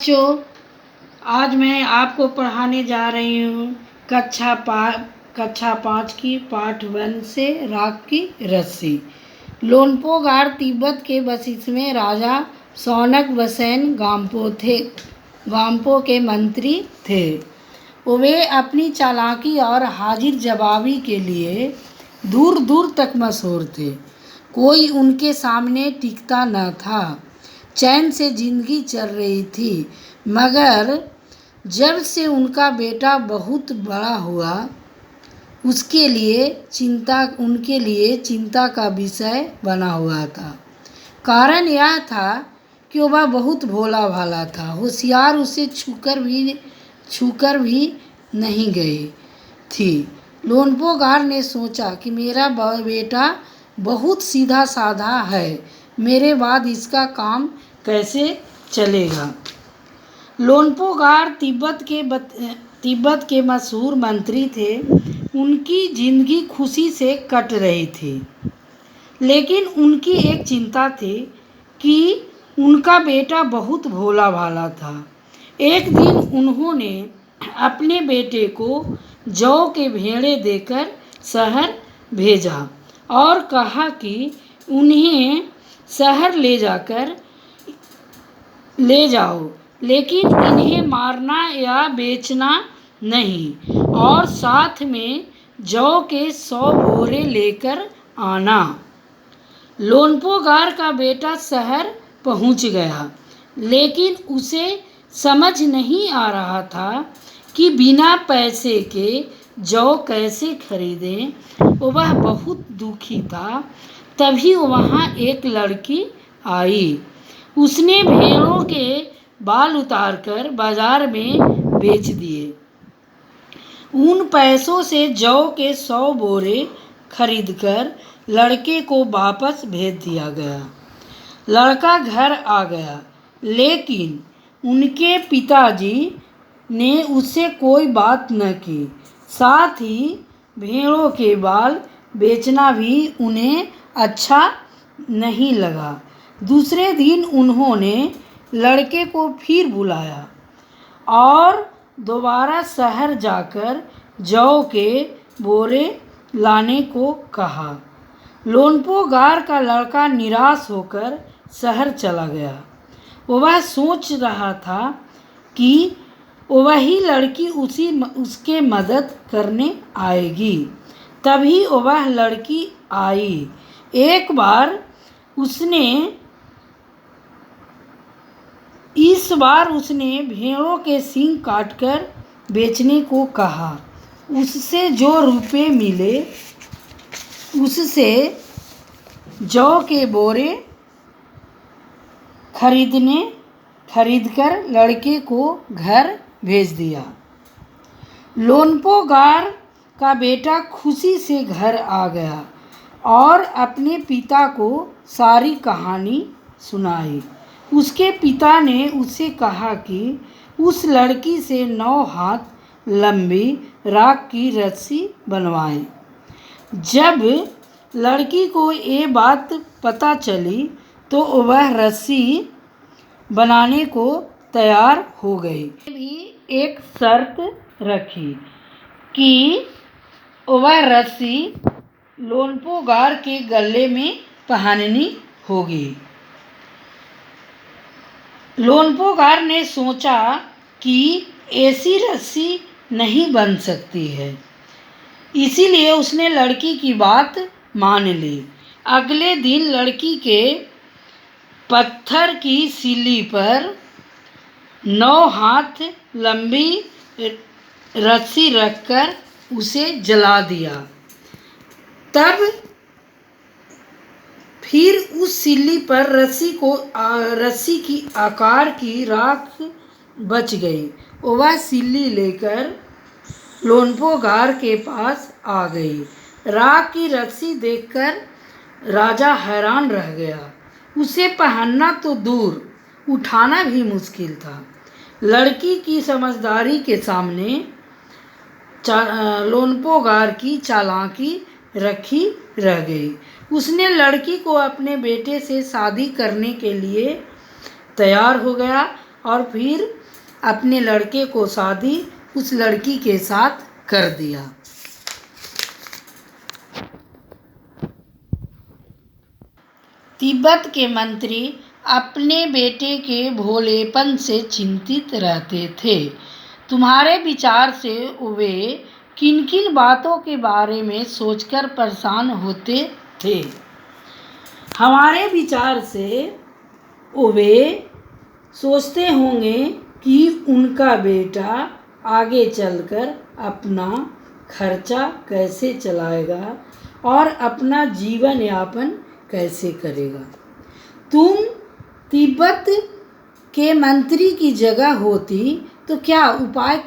बच्चों, आज मैं आपको पढ़ाने जा रही हूँ कक्षा 5 की पाठ 1 से राख की रस्सी। लोनपो गार तिब्बत के बसिस में राजा सौनक बसैन गाम्पो के मंत्री थे। वे अपनी चालाकी और हाजिर जवाबी के लिए दूर दूर तक मशहूर थे। कोई उनके सामने टिकता न था। चैन से जिंदगी चल रही थी, मगर जब से उनका बेटा बहुत बड़ा हुआ उनके लिए चिंता का विषय बना हुआ था। कारण यह था कि वह बहुत भोला भाला था। होशियार उसे छूकर भी नहीं गई थी। लोनपो गार ने सोचा कि मेरा बेटा बहुत सीधा साधा है, मेरे बाद इसका काम कैसे चलेगा। लोनपो गार तिब्बत के मशहूर मंत्री थे। उनकी जिंदगी खुशी से कट रही थी, लेकिन उनकी एक चिंता थी कि उनका बेटा बहुत भोला भाला था। एक दिन उन्होंने अपने बेटे को जौ के भेड़े देकर शहर भेजा और कहा कि उन्हें शहर ले जाओ, लेकिन इन्हें मारना या बेचना नहीं, और साथ में जौ के 100 बोरे लेकर आना। लोनपो गार का बेटा शहर पहुंच गया, लेकिन उसे समझ नहीं आ रहा था कि बिना पैसे के जौ कैसे खरीदें। वह बहुत दुखी था। तभी वहाँ एक लड़की आई। उसने भेड़ों के बाल उतारकर बाजार में बेच दिए। उन पैसों से जौ के 100 बोरे खरीदकर लड़के को वापस भेज दिया गया। लड़का घर आ गया, लेकिन उनके पिताजी ने उससे कोई बात न की। साथ ही भेड़ों के बाल बेचना भी उन्हें अच्छा नहीं लगा। दूसरे दिन उन्होंने लड़के को फिर बुलाया और दोबारा शहर जाकर जौ के बोरे लाने को कहा। लोनपो गार का लड़का निराश होकर शहर चला गया। वह सोच रहा था कि वही लड़की उसके मदद करने आएगी। तभी वह लड़की आई। इस बार उसने भेड़ों के सींग काटकर बेचने को कहा। उससे जो रुपए मिले उससे जौ के बोरे खरीदकर लड़के को घर भेज दिया। लोनपो गार का बेटा खुशी से घर आ गया और अपने पिता को सारी कहानी सुनाई। उसके पिता ने उसे कहा कि उस लड़की से 9 हाथ लंबी राख की रस्सी बनवाए। जब लड़की को ये बात पता चली तो वह रस्सी बनाने को तैयार हो गई। भी एक शर्त रखी कि वह रस्सी लोनपो गार के गले में पहननी होगी। लोनपो गार ने सोचा कि ऐसी रस्सी नहीं बन सकती है, इसीलिए उसने लड़की की बात मान ली। अगले दिन लड़की के पत्थर की सिल्ली पर 9 हाथ लंबी रस्सी रखकर उसे जला दिया। तब फिर उस सिल्ली पर रस्सी की आकार की राख बच गई। वह सिल्ली लेकर लोनपो गार के पास आ गई। राख की रस्सी देखकर राजा हैरान रह गया। उसे पहनना तो दूर, उठाना भी मुश्किल था। लड़की की समझदारी के सामने लोनपो गार की चालाकी रखी रह गई। उसने लड़की को अपने बेटे से शादी करने के लिए तैयार हो गया और फिर अपने लड़के को शादी उस लड़की के साथ कर दिया। तिब्बत के मंत्री अपने बेटे के भोलेपन से चिंतित रहते थे। तुम्हारे विचार से वे किन किन बातों के बारे में सोचकर परेशान होते थे? हमारे विचार से वे सोचते होंगे कि उनका बेटा आगे चलकर अपना खर्चा कैसे चलाएगा और अपना जीवन यापन कैसे करेगा। तुम तिब्बत के मंत्री की जगह होती तो क्या उपाय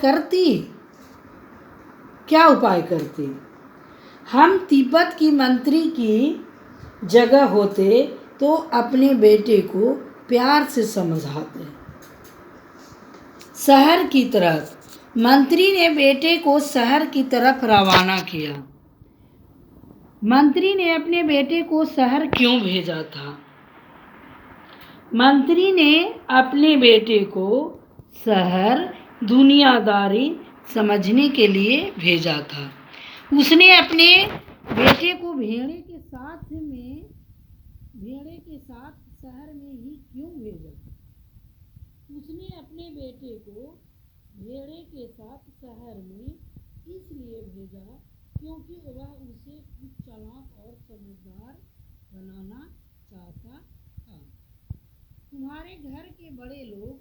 करती? हम तिब्बत की मंत्री की जगह होते तो अपने बेटे को प्यार से समझाते। शहर की तरफ मंत्री ने बेटे को शहर की तरफ रवाना किया। मंत्री ने अपने बेटे को शहर क्यों भेजा था? मंत्री ने अपने बेटे को शहर दुनियादारी समझने के लिए भेजा था। उसने अपने बेटे को भेड़े के साथ शहर में ही क्यों भेजा? उसने अपने बेटे को भेड़े के साथ शहर में इसलिए भेजा क्योंकि वह उसे कुछ चालाक और समझदार बनाना चाहता था। तुम्हारे घर के बड़े लोग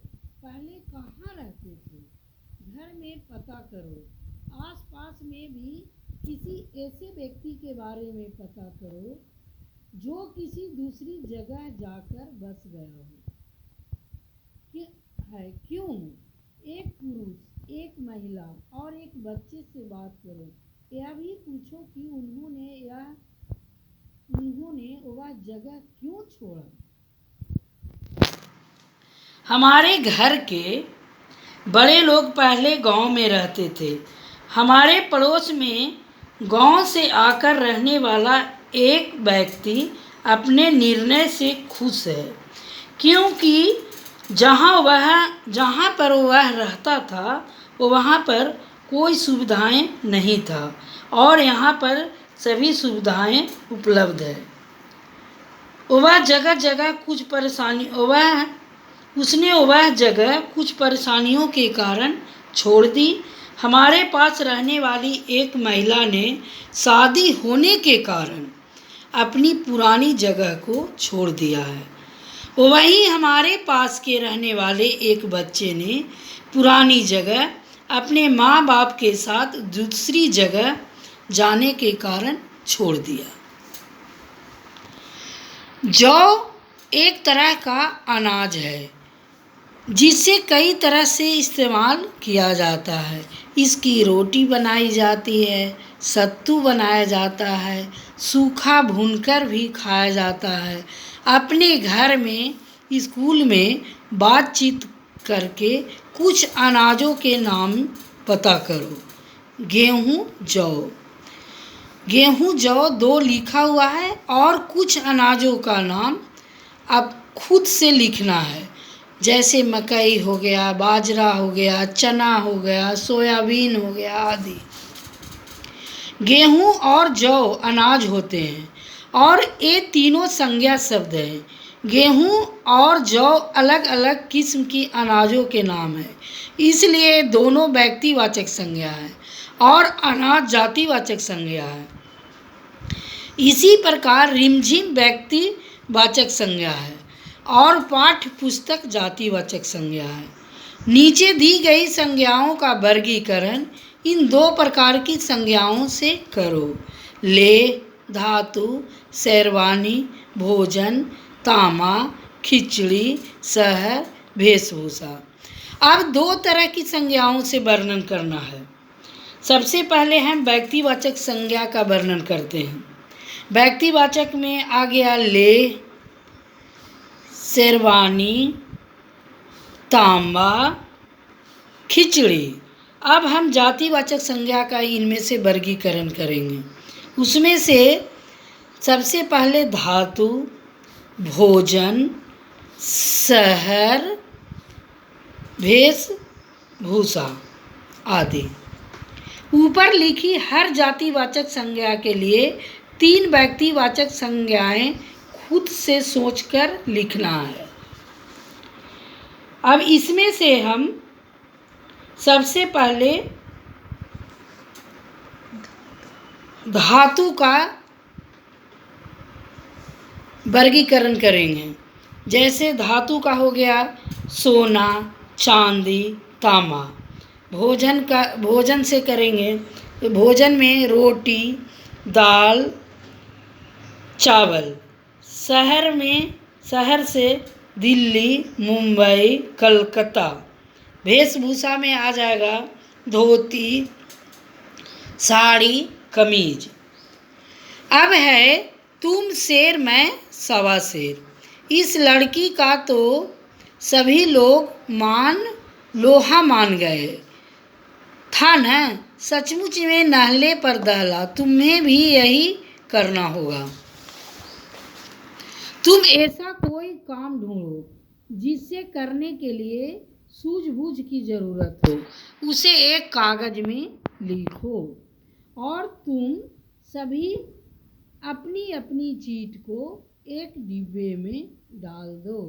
पहले कहाँ रहते थे? घर में पता करो। आसपास में भी किसी ऐसे व्यक्ति के बारे में पता करो जो किसी दूसरी जगह जाकर बस गया हो। क्यों? एक पुरुष, एक महिला और एक बच्चे से बात करो। यह भी पूछो कि उन्होंने वह जगह क्यों छोड़ा। हमारे घर के बड़े लोग पहले गांव में रहते थे। हमारे पड़ोस में गांव से आकर रहने वाला एक व्यक्ति अपने निर्णय से खुश है, क्योंकि जहाँ पर वह रहता था वहाँ पर कोई सुविधाएं नहीं था और यहाँ पर सभी सुविधाएं उपलब्ध है। वह जगह कुछ परेशानियों के कारण छोड़ दी। हमारे पास रहने वाली एक महिला ने शादी होने के कारण अपनी पुरानी जगह को छोड़ दिया है। वहीं हमारे पास के रहने वाले एक बच्चे ने पुरानी जगह अपने माँ बाप के साथ दूसरी जगह जाने के कारण छोड़ दिया। जौ एक तरह का अनाज है जिसे कई तरह से इस्तेमाल किया जाता है। इसकी रोटी बनाई जाती है, सत्तू बनाया जाता है, सूखा भूनकर भी खाया जाता है। अपने घर में, स्कूल में बातचीत करके कुछ अनाजों के नाम पता करो। गेहूँ जौ 2 लिखा हुआ है और कुछ अनाजों का नाम अब खुद से लिखना है, जैसे मकई हो गया, बाजरा हो गया, चना हो गया, सोयाबीन हो गया आदि। गेहूँ और जौ अनाज होते हैं और ये तीनों संज्ञा शब्द हैं। गेहूँ और जौ अलग अलग किस्म की अनाजों के नाम हैं, इसलिए दोनों व्यक्तिवाचक संज्ञा है और अनाज जातिवाचक संज्ञा है। इसी प्रकार रिमझिम व्यक्तिवाचक संज्ञा है और पाठ्य पुस्तक जातिवाचक संज्ञा है। नीचे दी गई संज्ञाओं का वर्गीकरण इन 2 प्रकार की संज्ञाओं से करो। ले, धातु, शेरवानी, भोजन, तामा, खिचड़ी, शहर, वेशभूषा। अब 2 तरह की संज्ञाओं से वर्णन करना है। सबसे पहले हम व्यक्तिवाचक संज्ञा का वर्णन करते हैं। व्यक्तिवाचक में आ गया ले, शेरवानी, तांबा, खिचड़ी। अब हम जातिवाचक संज्ञा का इनमें से वर्गीकरण करेंगे। उसमें से सबसे पहले धातु, भोजन, शहर, वेशभूषा आदि। ऊपर लिखी हर जातिवाचक संज्ञा के लिए 3 व्यक्तिवाचक संज्ञाएं खुद से सोचकर लिखना है। अब इसमें से हम सबसे पहले धातु का वर्गीकरण करेंगे। जैसे धातु का हो गया सोना, चांदी, तांबा। भोजन से करेंगे तो भोजन में रोटी, दाल, चावल। शहर से दिल्ली, मुंबई, कलकत्ता। वेशभूषा में आ जाएगा धोती, साड़ी, कमीज। अब है तुम शेर मैं सवा शेर। इस लड़की का तो सभी लोग लोहा मान गए था न। सचमुच में नहले पर दहला, तुम्हें भी यही करना होगा। तुम ऐसा कोई काम ढूंढो जिससे करने के लिए सूझबूझ की जरूरत हो, उसे एक कागज में लिखो और तुम सभी अपनी अपनी चीट को एक डिब्बे में डाल दो।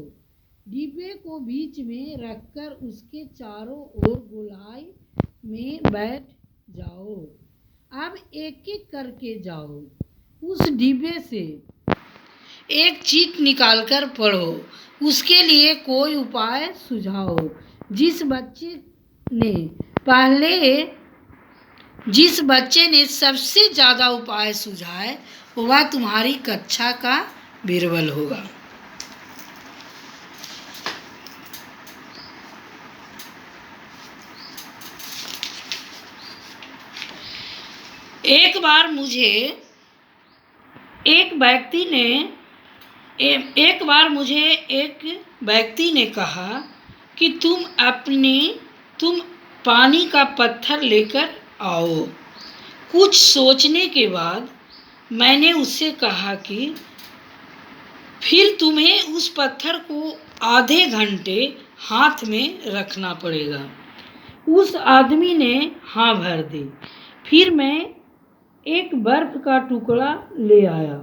डिब्बे को बीच में रखकर उसके चारों ओर गोलाई में बैठ जाओ। अब एक एक करके जाओ। उस डिब्बे से एक चीट निकालकर पढ़ो। उसके लिए कोई उपाय सुझाओ। जिस बच्चे ने सबसे ज़्यादा उपाय सुझाए वह तुम्हारी कक्षा का बीरबल होगा। एक बार मुझे एक व्यक्ति ने कहा कि तुम पानी का पत्थर लेकर आओ। कुछ सोचने के बाद मैंने उससे कहा कि फिर तुम्हें उस पत्थर को आधे घंटे हाथ में रखना पड़ेगा। उस आदमी ने हाँ भर दी। फिर मैं एक बर्फ का टुकड़ा ले आया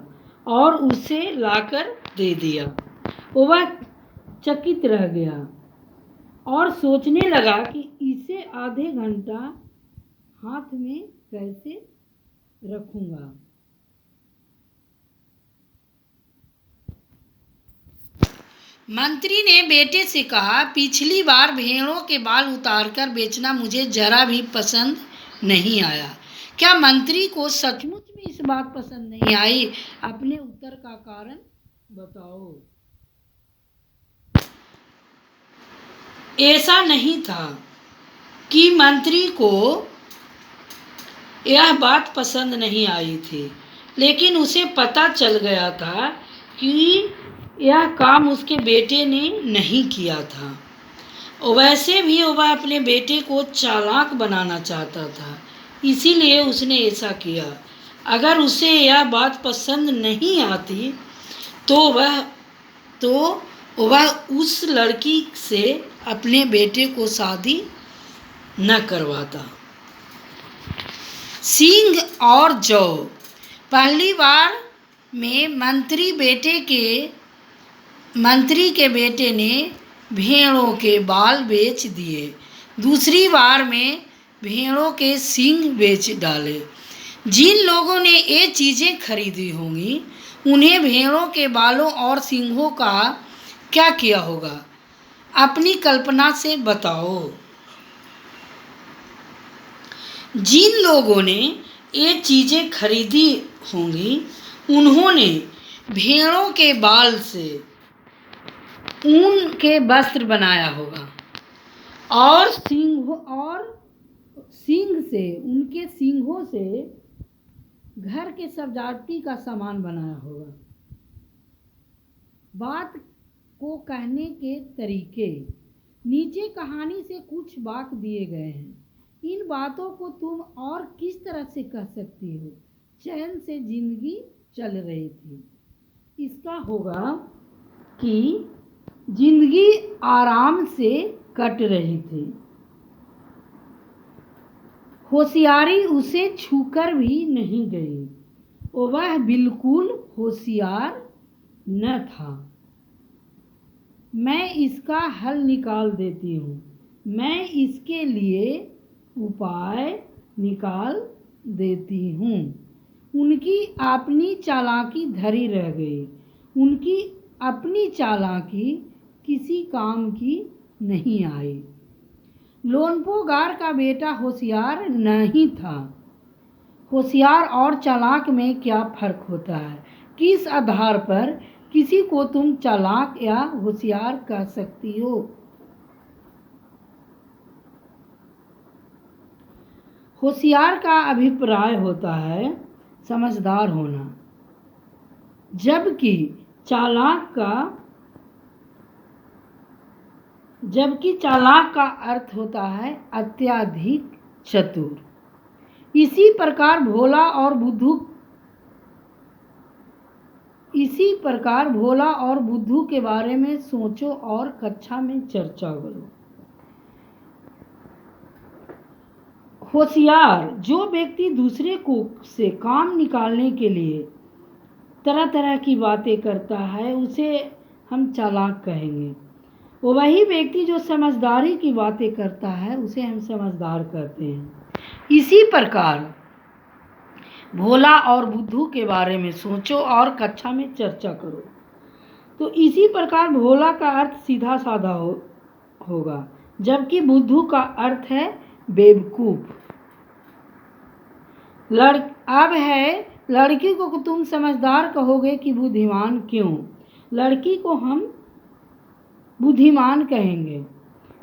और उसे लाकर दे दिया। वह चकित रह गया और सोचने लगा कि इसे आधे घंटा हाथ में कैसे रखूंगा। मंत्री ने बेटे से कहा, पिछली बार भेड़ों के बाल उतारकर बेचना मुझे जरा भी पसंद नहीं आया। क्या मंत्री को सचमुच में इस बात पसंद नहीं आई? अपने उत्तर का कारण बताओ। ऐसा नहीं था कि मंत्री को यह बात पसंद नहीं आई थी, लेकिन उसे पता चल गया था कि यह काम उसके बेटे ने नहीं किया था। वैसे भी वह अपने बेटे को चालाक बनाना चाहता था, इसीलिए उसने ऐसा किया। अगर उसे यह बात पसंद नहीं आती तो वह उस लड़की से अपने बेटे को शादी न करवाता। सिंह और जौ। पहली बार में मंत्री के बेटे ने भेड़ों के बाल बेच दिए। दूसरी बार में भेड़ों के सींग बेच डाले। जिन लोगों ने ये चीज़ें खरीदी होंगी उन्हें भेड़ों के बालों और सींगों का क्या किया होगा? अपनी कल्पना से बताओ। जिन लोगों ने ये चीज़ें खरीदी होंगी उन्होंने भेड़ों के बाल से ऊन के वस्त्र बनाया होगा और उनके सींगों से घर के सजावटी का सामान बनाया होगा। बात को कहने के तरीके नीचे कहानी से कुछ वाक्य दिए गए हैं। इन बातों को तुम और किस तरह से कह सकती हो? चैन से जिंदगी चल रही थी। इसका होगा कि जिंदगी आराम से कट रही थी। होशियारी उसे छूकर भी नहीं गई। वह बिल्कुल होशियार न था। मैं इसका हल निकाल देती हूँ। मैं इसके लिए उपाय निकाल देती हूँ। उनकी अपनी चालाकी धरी रह गई। उनकी अपनी चालाकी किसी काम की नहीं आई। लोनपोगार का बेटा होशियार नहीं था। होशियार और चालाक में क्या फ़र्क होता है? किस आधार पर किसी को तुम चालाक या होशियार कह सकती हो? होशियार का अभिप्राय होता है समझदार होना, जबकि चालाक का अर्थ होता है अत्यधिक चतुर। इसी प्रकार भोला और बुद्धू के बारे में सोचो और कक्षा में चर्चा करो। होशियार जो व्यक्ति दूसरे को से काम निकालने के लिए तरह तरह की बातें करता है उसे हम चालाक कहेंगे। वही व्यक्ति जो समझदारी की बातें करता है उसे हम समझदार कहते हैं। इसी प्रकार भोला और बुद्धू के बारे में सोचो और कक्षा में चर्चा करो। तो इसी प्रकार भोला का अर्थ सीधा साधा होगा, जबकि बुद्धू का अर्थ है बेवकूफ़। अब है लड़की को तुम समझदार कहोगे कि बुद्धिमान क्यों? लड़की को हम बुद्धिमान कहेंगे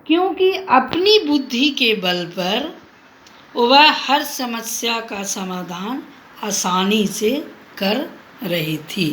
क्योंकि अपनी बुद्धि के बल पर वह हर समस्या का समाधान आसानी से कर रही थी।